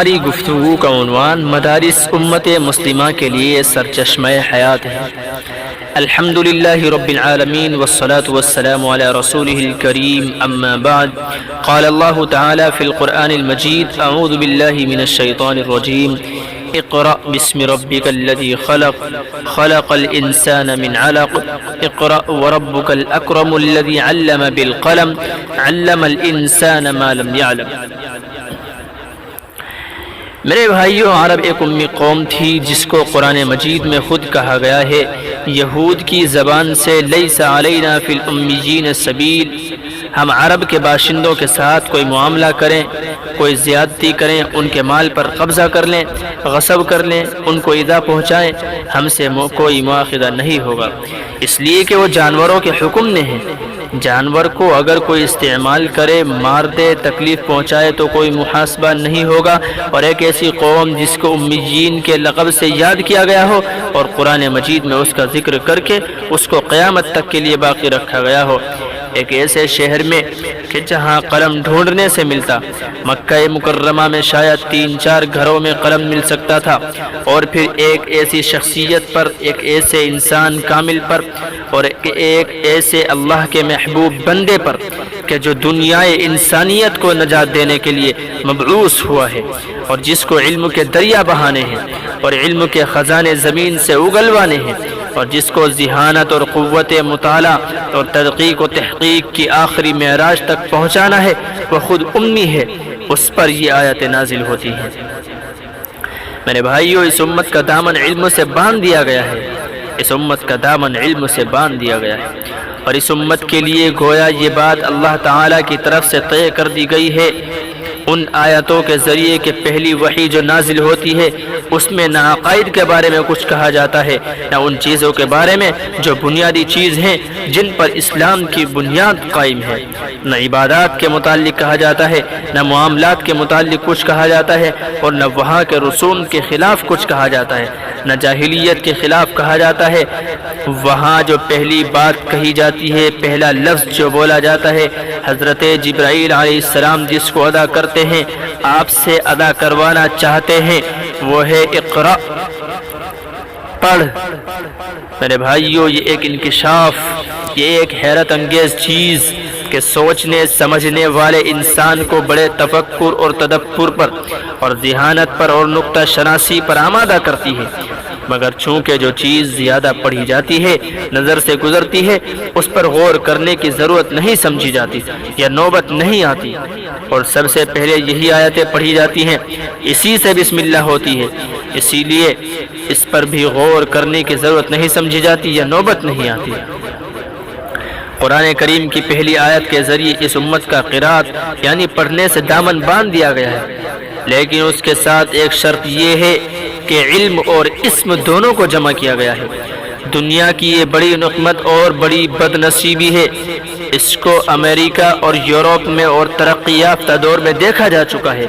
ہماری گفتگو کا عنوان مدارس امت مسلمہ کے لیے سرچشمہ حیات ہے۔ الحمدللہ رب العالمین والصلاة والسلام علی رسولہ الکریم اما بعد قال اللہ تعالی فی القرآن المجید اعوذ باللہ من الشیطان الرجیم اقرأ باسم ربک الذی خلق خلق الانسان من علق اقرأ وربک الاکرم الذی علم بالقلم علم الانسان ما لم يعلم۔ میرے بھائیوں، عرب ایک امی قوم تھی جس کو قرآن مجید میں خود کہا گیا ہے، یہود کی زبان سے لیس علینا فی الامیین سبیل، ہم عرب کے باشندوں کے ساتھ کوئی معاملہ کریں، کوئی زیادتی کریں، ان کے مال پر قبضہ کر لیں، غصب کر لیں، ان کو ایذا پہنچائیں، ہم سے کوئی مواخذہ نہیں ہوگا، اس لیے کہ وہ جانوروں کے حکم میں ہیں۔ جانور کو اگر کوئی استعمال کرے، مار دے، تکلیف پہنچائے تو کوئی محاسبہ نہیں ہوگا۔ اور ایک ایسی قوم جس کو امیین کے لقب سے یاد کیا گیا ہو اور قرآن مجید میں اس کا ذکر کر کے اس کو قیامت تک کے لیے باقی رکھا گیا ہو۔ ایک ایسے شہر میں کہ جہاں قلم ڈھونڈنے سے ملتا، مکہ مکرمہ میں شاید 3-4 گھروں میں قلم مل سکتا تھا، اور پھر ایک ایسی شخصیت پر، ایک ایسے انسان کامل پر، اور ایک ایسے اللہ کے محبوب بندے پر کہ جو دنیائے انسانیت کو نجات دینے کے لیے مبعوث ہوا ہے، اور جس کو علم کے دریا بہانے ہیں اور علم کے خزانے زمین سے اگلوانے ہیں، اور جس کو ذہانت اور قوت مطالعہ اور تحقیق و تحقیق کی آخری معراج تک پہنچانا ہے، وہ خود امی ہے، اس پر یہ آیت نازل ہوتی ہیں۔ میرے بھائیوں، اس امت کا دامن علم سے باندھ دیا گیا ہے، اس امت کا دامن علم سے باندھ دیا گیا ہے، اور اس امت کے لیے گویا یہ بات اللہ تعالیٰ کی طرف سے طے کر دی گئی ہے۔ ان آیتوں کے ذریعے کہ پہلی وحی جو نازل ہوتی ہے اس میں نہ عقائد کے بارے میں کچھ کہا جاتا ہے، نہ ان چیزوں کے بارے میں جو بنیادی چیز ہیں جن پر اسلام کی بنیاد قائم ہے، نہ عبادات کے متعلق کہا جاتا ہے، نہ معاملات کے متعلق کچھ کہا جاتا ہے، اور نہ وہاں کے رسوم کے خلاف کچھ کہا جاتا ہے، نہ جاہلیت کے خلاف کہا جاتا ہے۔ وہاں جو پہلی بات کہی جاتی ہے، پہلا لفظ جو بولا جاتا ہے، حضرت جبرائیل علیہ السلام جس کو ادا کرتے ہیں، آپ سے ادا کروانا چاہتے ہیں، وہ ہے اقرأ، پڑھ۔ میرے بھائیوں، یہ ایک انکشاف، یہ ایک حیرت انگیز چیز کہ سوچنے سمجھنے والے انسان کو بڑے تفکر اور تدبر پر اور ذہانت پر اور نقطہ شناسی پر آمادہ کرتی ہے، مگر چونکہ جو چیز زیادہ پڑھی جاتی ہے، نظر سے گزرتی ہے، اس پر غور کرنے کی ضرورت نہیں سمجھی جاتی یا نوبت نہیں آتی، اور سب سے پہلے یہی آیتیں پڑھی جاتی ہیں، اسی سے بسم اللہ ہوتی ہے، اسی لیے اس پر بھی غور کرنے کی ضرورت نہیں سمجھی جاتی یا نوبت نہیں آتی۔ قرآن کریم کی پہلی آیت کے ذریعے اس امت کا قرات یعنی پڑھنے سے دامن باندھ دیا گیا ہے، لیکن اس کے ساتھ ایک شرط یہ ہے کہ علم اور اسم دونوں کو جمع کیا گیا ہے۔ دنیا کی یہ بڑی نقمت اور بڑی بد نصیبی ہے، اس کو امریکہ اور یورپ میں اور ترقی یافتہ دور میں دیکھا جا چکا ہے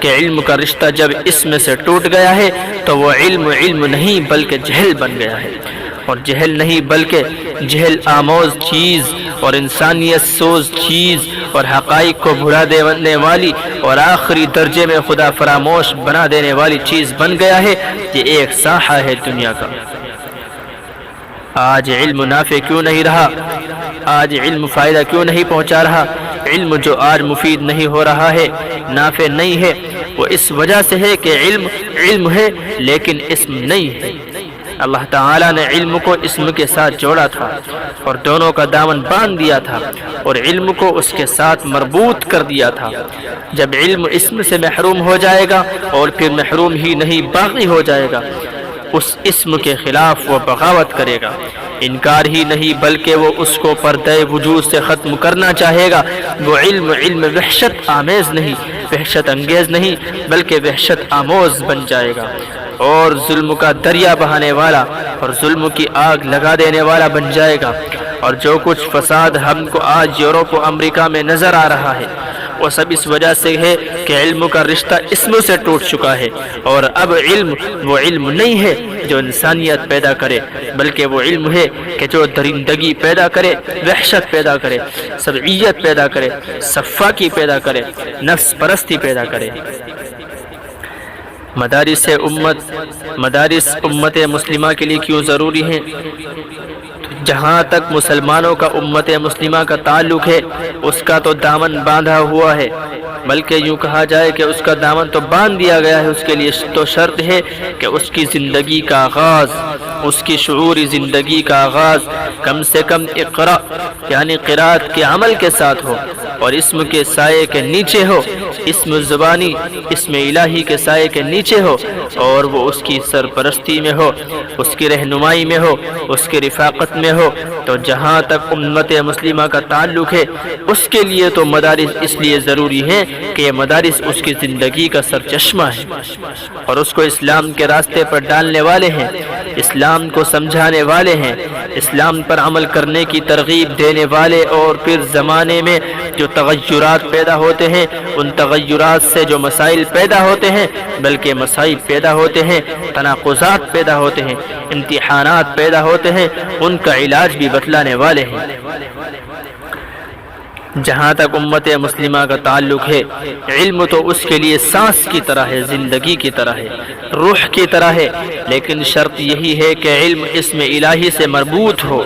کہ علم کا رشتہ جب اسم سے ٹوٹ گیا ہے تو وہ علم نہیں بلکہ جہل بن گیا ہے، اور جہل نہیں بلکہ جہل آموز چیز اور انسانیت سوز چیز اور حقائق کو بھلا دینے والی اور آخری درجے میں خدا فراموش بنا دینے والی چیز بن گیا ہے۔ یہ ایک ساحہ ہے دنیا کا۔ آج علم نافع کیوں نہیں رہا؟ آج علم فائدہ کیوں نہیں پہنچا رہا؟ علم جو آج مفید نہیں ہو رہا ہے، نافع نہیں ہے، وہ اس وجہ سے ہے کہ علم ہے لیکن اسم نہیں ہے۔ اللہ تعالیٰ نے علم کو اسم کے ساتھ جوڑا تھا اور دونوں کا دامن باندھ دیا تھا، اور علم کو اس کے ساتھ مربوط کر دیا تھا۔ جب علم اسم سے محروم ہو جائے گا اور پھر محروم ہی نہیں باقی ہو جائے گا، اس اسم کے خلاف وہ بغاوت کرے گا، انکار ہی نہیں بلکہ وہ اس کو پردہ وجود سے ختم کرنا چاہے گا۔ وہ علم وحشت آمیز نہیں، وحشت انگیز نہیں بلکہ وحشت آموز بن جائے گا، اور ظلم کا دریا بہانے والا اور ظلم کی آگ لگا دینے والا بن جائے گا۔ اور جو کچھ فساد ہم کو آج یورپ و امریکہ میں نظر آ رہا ہے، وہ سب اس وجہ سے ہے کہ علم کا رشتہ اسم سے ٹوٹ چکا ہے، اور اب علم وہ علم نہیں ہے جو انسانیت پیدا کرے، بلکہ وہ علم ہے کہ جو درندگی پیدا کرے، وحشت پیدا کرے، سبعیت پیدا کرے، صفاقی پیدا کرے، نفس پرستی پیدا کرے۔ مدارس امت مسلمہ کے لیے کیوں ضروری ہیں؟ جہاں تک مسلمانوں کا امت مسلمہ کا تعلق ہے اس کا تو دامن باندھا ہوا ہے، بلکہ یوں کہا جائے کہ اس کا دامن تو باندھ دیا گیا ہے۔ اس کے لیے تو شرط ہے کہ اس کی زندگی کا آغاز، اس کی شعوری زندگی کا آغاز کم سے کم اقرا یعنی قرات کے عمل کے ساتھ ہو، اور اسم کے سائے کے نیچے ہو، اسم زبانی اسم الہی کے سائے کے نیچے ہو، اور وہ اس کی سرپرستی میں ہو، اس کی رہنمائی میں ہو، اس کی رفاقت میں ہو۔ تو جہاں تک امت مسلمہ کا تعلق ہے اس کے لیے تو مدارس اس لیے ضروری ہیں کہ یہ مدارس اس کی زندگی کا سرچشمہ ہے، اور اس کو اسلام کے راستے پر ڈالنے والے ہیں، اسلام کو سمجھانے والے ہیں، اسلام پر عمل کرنے کی ترغیب دینے والے، اور پھر زمانے میں جو تغیرات پیدا ہوتے ہیں ان تغیرات سے جو مسائل پیدا ہوتے ہیں، بلکہ مسائل پیدا ہوتے ہیں، تناقضات پیدا ہوتے ہیں، امتحانات پیدا ہوتے ہیں، ان کا علاج بھی بتلانے والے ہیں۔ جہاں تک امت مسلمہ کا تعلق ہے، علم تو اس کے لیے سانس کی طرح ہے، زندگی کی طرح ہے، روح کی طرح ہے، لیکن شرط یہی ہے کہ علم اسم الہی سے مربوط ہو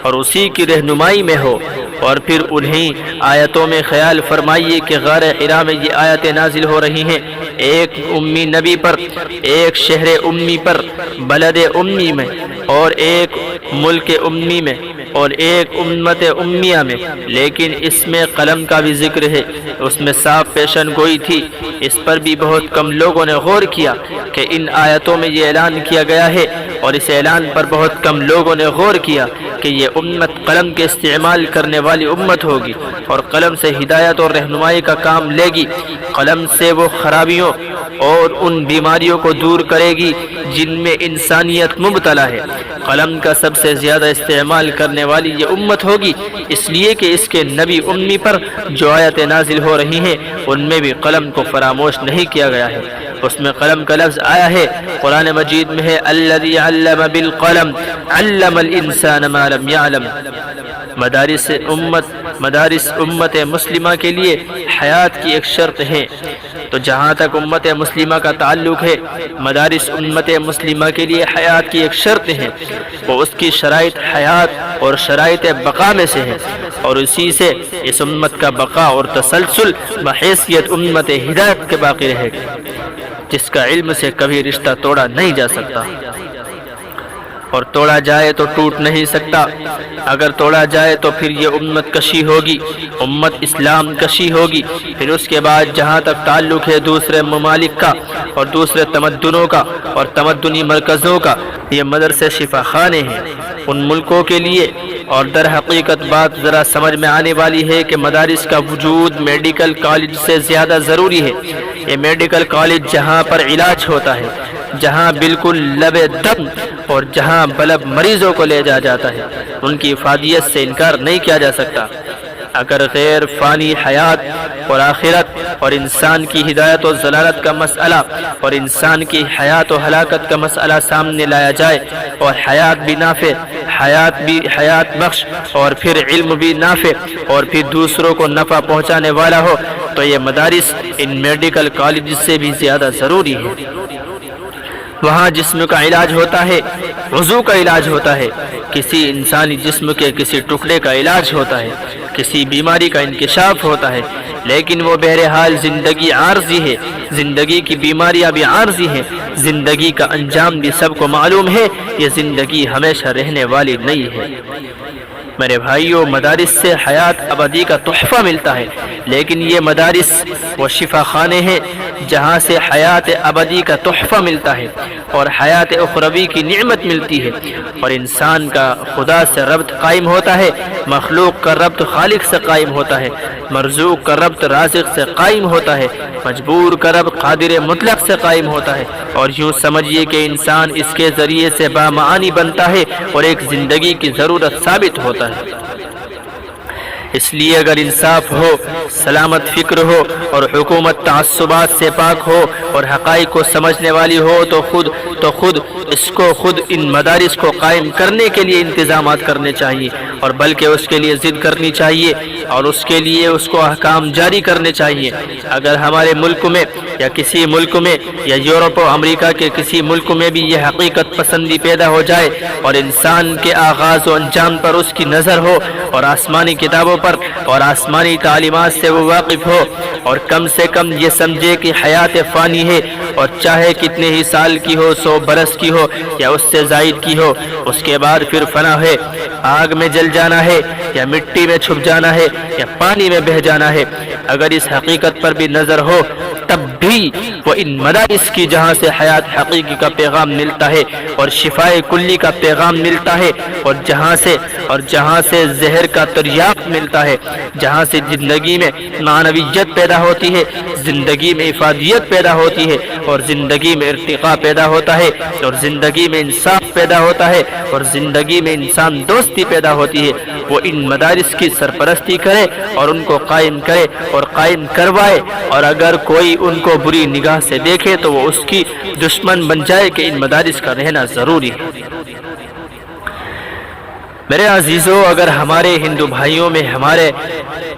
اور اسی کی رہنمائی میں ہو۔ اور پھر انہی آیتوں میں خیال فرمائیے کہ غار حرا میں یہ آیتیں نازل ہو رہی ہیں، ایک امی نبی پر، ایک شہر امی پر، بلد امی میں، اور ایک ملک امی میں، اور ایک امت امیہ میں، لیکن اس میں قلم کا بھی ذکر ہے، اس میں صاف پیشن گوئی تھی۔ اس پر بھی بہت کم لوگوں نے غور کیا کہ ان آیتوں میں یہ اعلان کیا گیا ہے، اور اس اعلان پر بہت کم لوگوں نے غور کیا کہ یہ امت قلم کے استعمال کرنے والی امت ہوگی، اور قلم سے ہدایت اور رہنمائی کا کام لے گی، قلم سے وہ خرابیوں اور ان بیماریوں کو دور کرے گی جن میں انسانیت مبتلا ہے۔ قلم کا سب سے زیادہ استعمال کرنے والی یہ امت ہوگی، اس لیے کہ اس کے نبی امی پر جو آیتیں نازل ہو رہی ہیں ان میں بھی قلم کو فراموش نہیں کیا گیا ہے۔ اس میں قلم کا لفظ آیا ہے، قرآن مجید میں ہے الذی علم بالقلم علم الانسان ما لم يعلم۔ مدارس امت مسلمہ کے لیے حیات کی ایک شرط ہے۔ تو جہاں تک امت مسلمہ کا تعلق ہے، مدارس امت مسلمہ کے لیے حیات کی ایک شرط ہے، وہ اس کی شرائط حیات اور شرائط بقا میں سے ہے، اور اسی سے اس امت کا بقا اور تسلسل بحیثیت امت ہدایت کے باقی رہے گا، جس کا علم سے کبھی رشتہ توڑا نہیں جا سکتا، اور توڑا جائے تو ٹوٹ نہیں سکتا۔ اگر توڑا جائے تو پھر یہ امت کشی ہوگی، امت اسلام کشی ہوگی۔ پھر اس کے بعد جہاں تک تعلق ہے دوسرے ممالک کا اور دوسرے تمدنوں کا اور تمدنی مرکزوں کا، یہ مدرسے شفا خانے ہیں ان ملکوں کے لیے۔ اور در حقیقت بات ذرا سمجھ میں آنے والی ہے کہ مدارس کا وجود میڈیکل کالج سے زیادہ ضروری ہے۔ یہ میڈیکل کالج جہاں پر علاج ہوتا ہے، جہاں بالکل لب دم اور جہاں بلب مریضوں کو لے جاتا ہے، ان کی افادیت سے انکار نہیں کیا جا سکتا۔ اگر غیر فانی حیات اور آخرت اور انسان کی ہدایت و ضلالت کا مسئلہ اور انسان کی حیات و ہلاکت کا مسئلہ سامنے لایا جائے، اور حیات بھی نافع، حیات بخش، اور پھر علم بھی نافع، اور پھر دوسروں کو نفع پہنچانے والا ہو، تو یہ مدارس ان میڈیکل کالج سے بھی زیادہ ضروری ہے۔ وہاں جسم کا علاج ہوتا ہے، عضو کا علاج ہوتا ہے، کسی انسانی جسم کے کسی ٹکڑے کا علاج ہوتا ہے، کسی بیماری کا انکشاف ہوتا ہے، لیکن وہ بہرحال زندگی عارضی ہے، زندگی کی بیماریاں بھی عارضی ہیں، زندگی کا انجام بھی سب کو معلوم ہے، یہ زندگی ہمیشہ رہنے والی نہیں ہے۔ میرے بھائیوں، مدارس سے حیات ابدی کا تحفہ ملتا ہے، لیکن یہ مدارس وہ شفا خانے ہیں جہاں سے حیات ابدی کا تحفہ ملتا ہے اور حیات اخروی کی نعمت ملتی ہے، اور انسان کا خدا سے ربط قائم ہوتا ہے، مخلوق کا ربط خالق سے قائم ہوتا ہے، مرزوق کا ربط رازق سے قائم ہوتا ہے، مجبور کا ربط قادر مطلق سے قائم ہوتا ہے، اور یوں سمجھیے کہ انسان اس کے ذریعے سے بامعانی بنتا ہے اور ایک زندگی کی ضرورت ثابت ہوتا ہے۔ اس لیے اگر انصاف ہو، سلامت فکر ہو، اور حکومت تعصبات سے پاک ہو اور حقائق کو سمجھنے والی ہو، تو خود تو خود ان مدارس کو قائم کرنے کے لیے انتظامات کرنے چاہیے، اور بلکہ اس کے لیے ضد کرنی چاہیے اور اس کے لیے اس کو احکام جاری کرنے چاہیے۔ اگر ہمارے ملک میں یا کسی ملک میں یا یورپ و امریکہ کے کسی ملک میں بھی یہ حقیقت پسندی پیدا ہو جائے اور انسان کے آغاز و انجام پر اس کی نظر ہو اور آسمانی کتابوں پر اور آسمانی تعلیمات سے وہ واقف ہو اور کم سے کم یہ سمجھے کہ حیات فانی ہے، اور چاہے کتنے ہی سال کی ہو، 100 برس کی ہو یا اس سے زائد کی ہو، اس کے بعد پھر فنا ہے، آگ میں جل جانا ہے یا مٹی میں چھپ جانا ہے یا پانی میں بہہ جانا ہے۔ اگر اس حقیقت پر بھی نظر ہو تب بھی وہ ان مدارس کی جہاں سے حیات حقیقی کا پیغام ملتا ہے اور شفائے کلی کا پیغام ملتا ہے، اور جہاں سے زہر کا تریاق ملتا ہے، جہاں سے زندگی میں معنویت پیدا ہوتی ہے، زندگی میں افادیت پیدا ہوتی ہے، اور زندگی میں ارتقاء پیدا ہوتا ہے، اور زندگی میں انصاف پیدا ہوتا ہے، اور زندگی میں انسان دوستی پیدا ہوتی ہے، وہ ان مدارس کی سرپرستی کرے اور ان کو قائم کرے اور قائم کروائے، اور اگر کوئی ان کو بری نگاہ سے دیکھے تو وہ اس کی دشمن بن جائے کہ ان مدارس کا رہنا ضروری ہے۔ میرے عزیزو، اگر ہمارے ہندو بھائیوں میں، ہمارے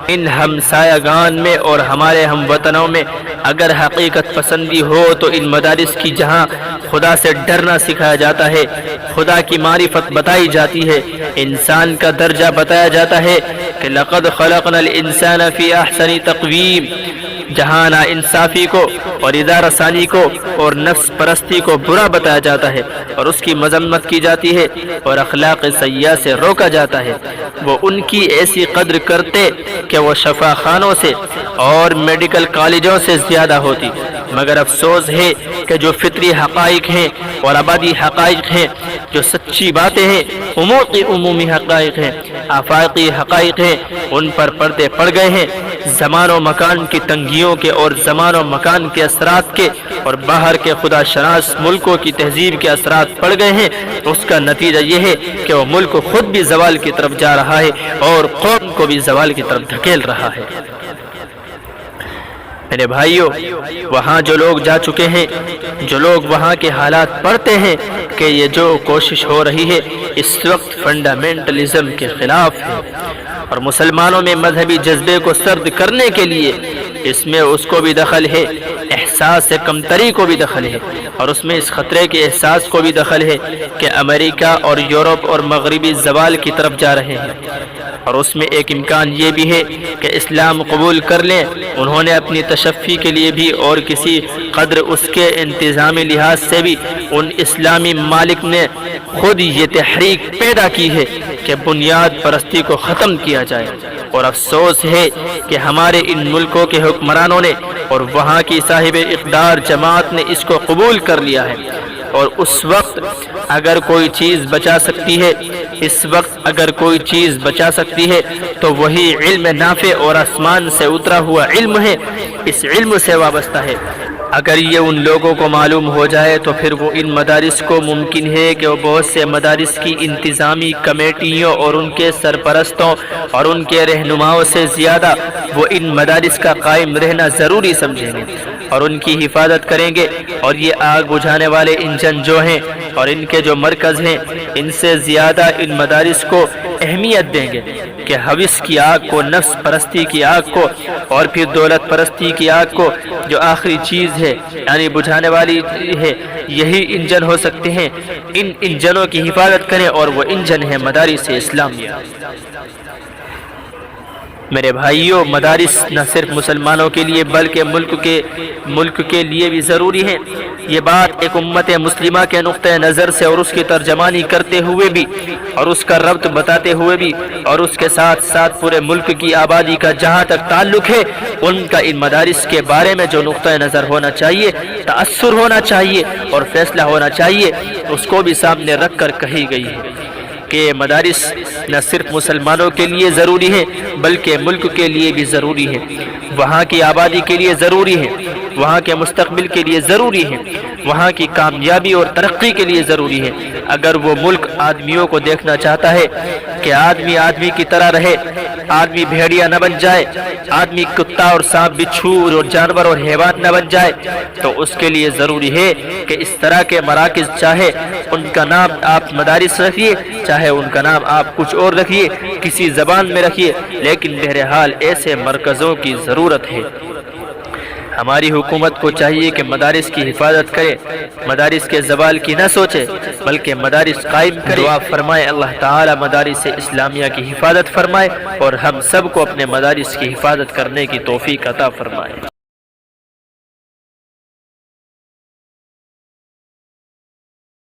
ان ہمسایگان میں اور ہمارے ہم وطنوں میں اگر حقیقت پسندی ہو تو ان مدارس کی جہاں خدا سے ڈرنا سکھایا جاتا ہے، خدا کی معرفت بتائی جاتی ہے، انسان کا درجہ بتایا جاتا ہے کہ لقد خلقنا الانسان فی احسن تقویم، جہاں نا انصافی کو اور ادارہ ثانی کو اور نفس پرستی کو برا بتایا جاتا ہے اور اس کی مذمت کی جاتی ہے اور اخلاق سیئہ سے روکا جاتا ہے۔ وہ ان کی ایسی قدر کرتے کہ وہ شفا خانوں سے اور میڈیکل کالجوں سے زیادہ ہوتی، مگر افسوس ہے کہ جو فطری حقائق ہیں اور ابدی حقائق ہیں، جو سچی باتیں ہیں، امور کی عمومی حقائق ہیں، آفاقی حقائق ہیں، ان پر پردے پڑ گئے ہیں۔ زمان و مکان کی تنگیوں کے اور زمان و مکان کے اثرات کے اور باہر کے خدا شناس ملکوں کی تہذیب کے اثرات پڑ گئے ہیں، اس کا نتیجہ یہ ہے کہ وہ ملک خود بھی زوال کی طرف جا رہا ہے اور قوم کو بھی زوال کی طرف دھکیل رہا ہے۔ میرے بھائیوں، وہاں جو لوگ جا چکے ہیں، جو لوگ وہاں کے حالات پڑھتے ہیں کہ یہ جو کوشش ہو رہی ہے اس وقت فنڈامنٹلزم کے خلاف ہے اور مسلمانوں میں مذہبی جذبے کو سرد کرنے کے لیے اس میں اس کو بھی دخل ہے، احساس کمتری کو بھی دخل ہے، اور اس میں اس خطرے کے احساس کو بھی دخل ہے کہ امریکہ اور یورپ اور مغربی زوال کی طرف جا رہے ہیں، اور اس میں ایک امکان یہ بھی ہے کہ اسلام قبول کر لیں۔ انہوں نے اپنی تشفی کے لیے بھی اور کسی قدر اس کے انتظامی لحاظ سے بھی ان اسلامی ممالک نے خود یہ تحریک پیدا کی ہے کہ بنیاد پرستی کو ختم کیا جائے، اور افسوس ہے کہ ہمارے ان ملکوں کے حکمرانوں نے اور وہاں کی صاحب اقدار جماعت نے اس کو قبول کر لیا ہے۔ اور اس وقت اگر کوئی چیز بچا سکتی ہے، اس وقت اگر کوئی چیز بچا سکتی ہے تو وہی علم نافع اور آسمان سے اترا ہوا علم ہے، اس علم سے وابستہ ہے۔ اگر یہ ان لوگوں کو معلوم ہو جائے تو پھر وہ ان مدارس کو ممکن ہے کہ وہ بہت سے مدارس کی انتظامی کمیٹیوں اور ان کے سرپرستوں اور ان کے رہنماؤں سے زیادہ وہ ان مدارس کا قائم رہنا ضروری سمجھیں گے اور ان کی حفاظت کریں گے، اور یہ آگ بجھانے والے انجن جو ہیں اور ان کے جو مرکز ہیں ان سے زیادہ ان مدارس کو اہمیت دیں گے کہ حوث کی آگ کو، نفس پرستی کی آگ کو اور پھر دولت پرستی کی آگ کو جو آخری چیز ہے یعنی بجھانے والی ہے، یہی انجن ہو سکتے ہیں۔ ان انجنوں کی حفاظت کریں اور وہ انجن ہے مدارس اسلامیہ۔ میرے بھائیوں، مدارس نہ صرف مسلمانوں کے لیے بلکہ ملک کے لیے بھی ضروری ہیں۔ یہ بات ایک امت مسلمہ کے نقطۂ نظر سے اور اس کی ترجمانی کرتے ہوئے بھی اور اس کا ربط بتاتے ہوئے بھی اور اس کے ساتھ ساتھ پورے ملک کی آبادی کا جہاں تک تعلق ہے، ان کا ان مدارس کے بارے میں جو نقطۂ نظر ہونا چاہیے، تأثر ہونا چاہیے اور فیصلہ ہونا چاہیے، اس کو بھی سامنے رکھ کر کہی گئی ہے کہ مدارس نہ صرف مسلمانوں کے لیے ضروری ہے بلکہ ملک کے لیے بھی ضروری ہے، وہاں کی آبادی کے لیے ضروری ہے، وہاں کے مستقبل کے لیے ضروری ہے، وہاں کی کامیابی اور ترقی کے لیے ضروری ہے۔ اگر وہ ملک آدمیوں کو دیکھنا چاہتا ہے کہ آدمی آدمی کی طرح رہے، آدمی بھیڑیا نہ بن جائے، آدمی کتا اور سانپ بچھو اور جانور اور حیوان نہ بن جائے، تو اس کے لیے ضروری ہے کہ اس طرح کے مراکز، چاہے ان کا نام آپ مدارس رکھیے، چاہے ان کا نام آپ کچھ اور رکھیے، کسی زبان میں رکھیے، لیکن بہرحال ایسے مرکزوں کی ضرورت ہے۔ ہماری حکومت کو چاہیے کہ مدارس کی حفاظت کرے، مدارس کے زوال کی نہ سوچے، بلکہ مدارس قائم کرے۔ دعا فرمائے اللہ تعالی مدارس اسلامیہ کی حفاظت فرمائے اور ہم سب کو اپنے مدارس کی حفاظت کرنے کی توفیق عطا فرمائے۔